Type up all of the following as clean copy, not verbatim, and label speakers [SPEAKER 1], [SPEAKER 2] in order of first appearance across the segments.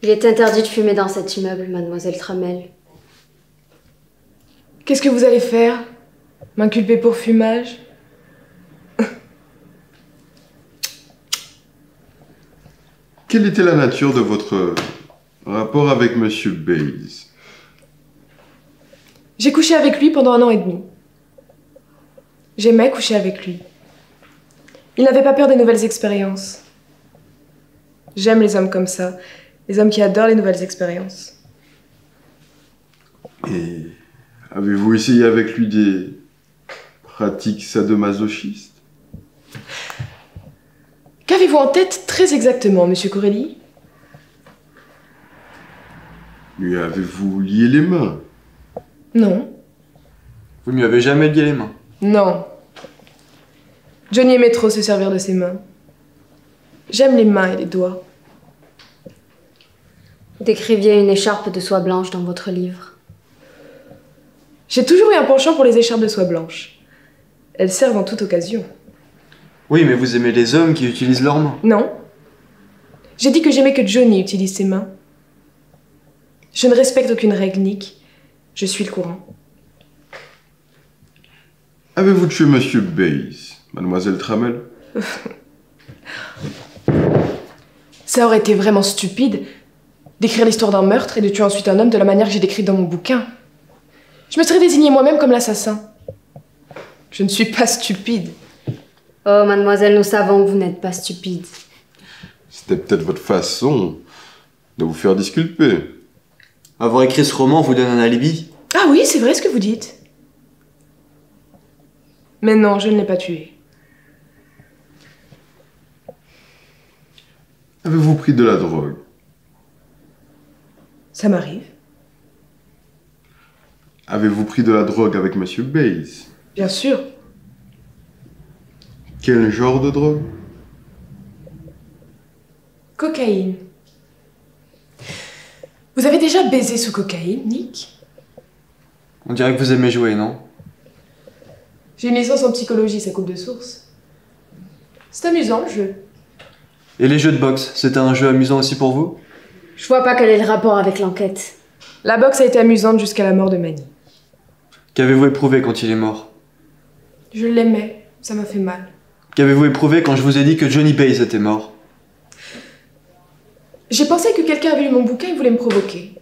[SPEAKER 1] Il est interdit de fumer dans cet immeuble, mademoiselle Tramel.
[SPEAKER 2] Qu'est-ce que vous allez faire? M'inculper pour fumage?
[SPEAKER 3] Quelle était la nature de votre rapport avec Monsieur Bayes?
[SPEAKER 2] J'ai couché avec lui pendant 1 an et demi. J'aimais coucher avec lui. Il n'avait pas peur des nouvelles expériences. J'aime les hommes comme ça, les hommes qui adorent les nouvelles expériences.
[SPEAKER 3] Et avez-vous essayé avec lui des pratiques sadomasochistes?
[SPEAKER 2] Qu'avez-vous en tête très exactement, monsieur Corelli?
[SPEAKER 3] Lui avez-vous lié les mains?
[SPEAKER 2] Non.
[SPEAKER 4] Vous ne lui avez jamais lié les mains?
[SPEAKER 2] Non. Johnny aimait trop se servir de ses mains. J'aime les mains et les doigts.
[SPEAKER 1] Vous décriviez une écharpe de soie blanche dans votre livre.
[SPEAKER 2] J'ai toujours eu un penchant pour les écharpes de soie blanche. Elles servent en toute occasion.
[SPEAKER 4] Oui, mais vous aimez les hommes qui utilisent leurs mains.
[SPEAKER 2] Non. J'ai dit que j'aimais que Johnny utilise ses mains. Je ne respecte aucune règle, Nick. Je suis le courant.
[SPEAKER 3] Avez-vous tué Monsieur Bayes, mademoiselle Tramel?
[SPEAKER 2] Ça aurait été vraiment stupide d'écrire l'histoire d'un meurtre et de tuer ensuite un homme de la manière que j'ai décrite dans mon bouquin. Je me serais désignée moi-même comme l'assassin. Je ne suis pas stupide.
[SPEAKER 1] Oh, mademoiselle, nous savons que vous n'êtes pas stupide.
[SPEAKER 3] C'était peut-être votre façon de vous faire disculper.
[SPEAKER 4] Avoir écrit ce roman vous donne un alibi?
[SPEAKER 2] Ah oui, c'est vrai ce que vous dites. Mais non, je ne l'ai pas tué.
[SPEAKER 3] Avez-vous pris de la drogue?
[SPEAKER 2] Ça m'arrive.
[SPEAKER 3] Avez-vous pris de la drogue avec Monsieur Bayes?
[SPEAKER 2] Bien sûr.
[SPEAKER 3] Quel genre de drogue?
[SPEAKER 2] Cocaïne. Vous avez déjà baisé sous cocaïne, Nick?
[SPEAKER 4] On dirait que vous aimez jouer, non?
[SPEAKER 2] J'ai une licence en psychologie, ça coupe de source. C'est amusant, le jeu.
[SPEAKER 4] Et les jeux de boxe, c'était un jeu amusant aussi pour vous?
[SPEAKER 1] Je vois pas quel est le rapport avec l'enquête.
[SPEAKER 2] La boxe a été amusante jusqu'à la mort de Manny.
[SPEAKER 4] Qu'avez-vous éprouvé quand il est mort?
[SPEAKER 2] Je l'aimais, ça m'a fait mal.
[SPEAKER 4] Qu'avez-vous éprouvé quand je vous ai dit que Johnny Bayes était mort?
[SPEAKER 2] J'ai pensé que quelqu'un avait lu mon bouquin et voulait me provoquer.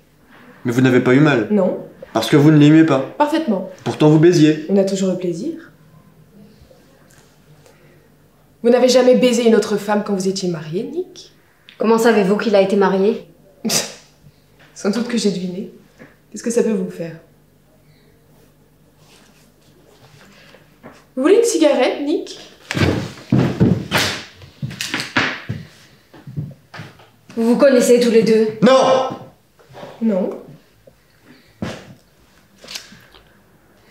[SPEAKER 4] Mais vous n'avez pas eu mal?
[SPEAKER 2] Non.
[SPEAKER 4] Parce que vous ne l'aimiez pas?
[SPEAKER 2] Parfaitement.
[SPEAKER 4] Pourtant vous baisiez.
[SPEAKER 2] On a toujours le plaisir. Vous n'avez jamais baisé une autre femme quand vous étiez marié, Nick?
[SPEAKER 1] Comment savez-vous qu'il a été marié?
[SPEAKER 2] Sans doute que j'ai deviné. Qu'est-ce que ça peut vous faire? Vous voulez une cigarette, Nick?
[SPEAKER 1] Vous vous connaissez tous les deux?
[SPEAKER 4] Non!
[SPEAKER 2] Non.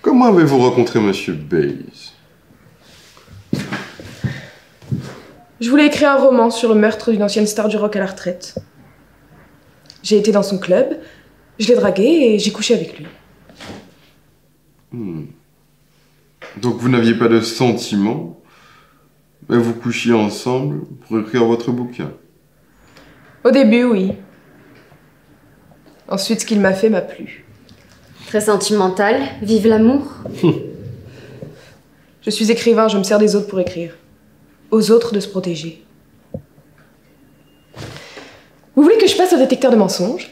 [SPEAKER 3] Comment avez-vous rencontré Monsieur Bayes?
[SPEAKER 2] Je voulais écrire un roman sur le meurtre d'une ancienne star du rock à la retraite. J'ai été dans son club, je l'ai dragué et j'ai couché avec lui.
[SPEAKER 3] Donc vous n'aviez pas de sentiments, mais vous couchiez ensemble pour écrire votre bouquin?
[SPEAKER 2] Au début, oui. Ensuite, ce qu'il m'a fait m'a plu.
[SPEAKER 1] Très sentimental. Vive l'amour.
[SPEAKER 2] Je suis écrivain, je me sers des autres pour écrire. Aux autres de se protéger. Vous voulez que je passe au détecteur de mensonges?